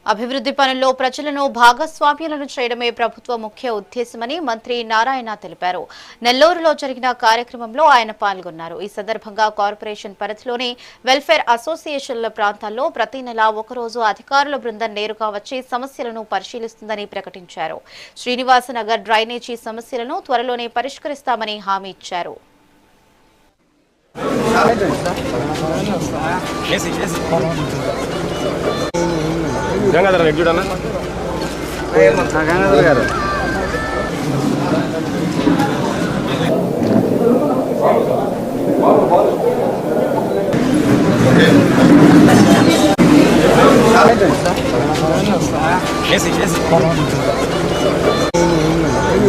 అభివృద్ధి పనుల్లో ప్రజలను భాగస్వామ్యులను చేయడమే ప్రభుత్వ ముఖ్య ఉద్దేశమని మంత్రి నారాయణ తెలిపారు. నెల్లూరులో జరిగిన కార్యక్రమంలో ఆయన పాల్గొన్నారు. ఈ సందర్భంగా కార్పొరేషన్ పరిధిలోని వెల్ఫేర్ అసోసియేషన్ల ప్రాంతాల్లో ప్రతి నెల ఒకరోజు అధికారుల బృందం నేరుగా వచ్చి సమస్యలను పరిశీలిస్తుందని ప్రకటించారు. శ్రీనివాసనగర్ డ్రైనేజీ సమస్యలను త్వరలోనే పరిష్కరిస్తామని హామీ ఇచ్చారు. గంగాధర్ రెడ్డి చూడన్నా గంగాధర్ గారు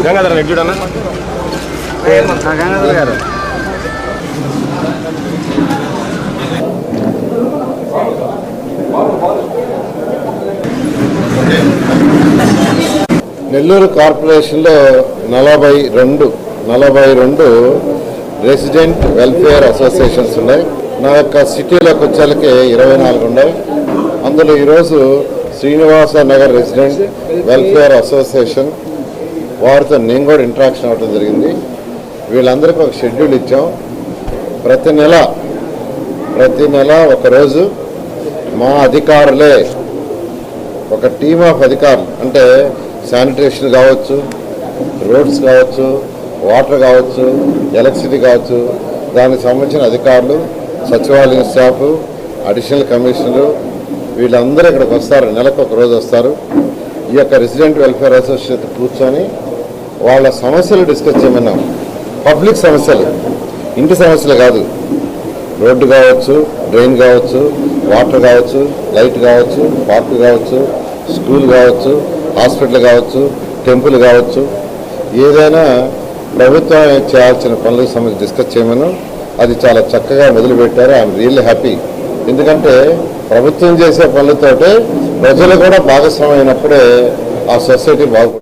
గంగాధర్ రెడ్డి చూడన్నా గంగాధర్ గారు నెల్లూరు కార్పొరేషన్లో 42 రెసిడెంట్ వెల్ఫేర్ అసోసియేషన్స్ ఉన్నాయి. నా యొక్క సిటీలోకి వచ్చేళ్ళకి 24 ఉన్నాయి. అందులో ఈరోజు Srinivasa Nagar resident welfare association వారితో నేను కూడా ఇంటరాక్షన్ అవ్వడం జరిగింది. వీళ్ళందరికీ ఒక షెడ్యూల్ ఇచ్చాం. ప్రతి నెల ఒకరోజు మా అధికారులే, ఒక టీమ్ ఆఫ్ అధికారులు, అంటే శానిటేషన్ కావచ్చు, రోడ్స్ కావచ్చు, వాటర్ కావచ్చు, ఎలక్ట్రిసిటీ కావచ్చు, దానికి సంబంధించిన అధికారులు, సచివాలయం స్టాఫ్, అడిషనల్ కమిషనర్లు వీళ్ళందరూ ఇక్కడికి వస్తారు. నెలకు ఒక రోజు వస్తారు. ఈ యొక్క రెసిడెంట్ వెల్ఫేర్ అసోసియేషన్ కూర్చొని వాళ్ళ సమస్యలు డిస్కస్ చేయమన్నాం. పబ్లిక్ సమస్యలు, ఇంటి సమస్యలు కాదు. రోడ్డు కావచ్చు, డ్రైన్ కావచ్చు, వాటర్ కావచ్చు, లైట్ కావచ్చు, పార్క్ కావచ్చు, స్కూల్ కావచ్చు, హాస్పిటల్ కావచ్చు, టెంపుల్ కావచ్చు, ఏదైనా ప్రభుత్వం చేయాల్సిన పనులకు సంబంధించి డిస్కస్ చేయమని అది చాలా చక్కగా మొదలుపెట్టారు. I'm really happy. ఎందుకంటే ప్రభుత్వం చేసే పనులతోటే ప్రజలు కూడా భాగస్వామ్యం అయినప్పుడే ఆ సొసైటీ బాగుంటుంది.